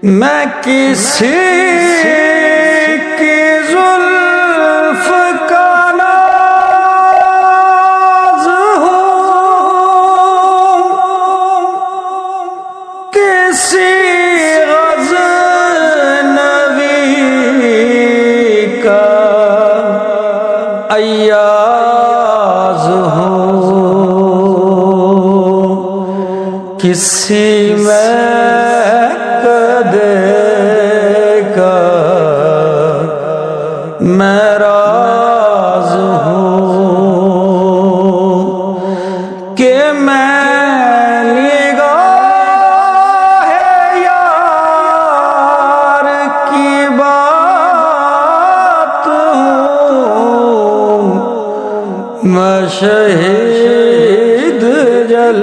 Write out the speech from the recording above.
میں کسی کی زلف کا ناز ہوں، کسی غزنوی کا ایاز ہوں، کسی میں میں راز ہوں کہ میں نگاہ یار کی بات ہوں، میں شہید جل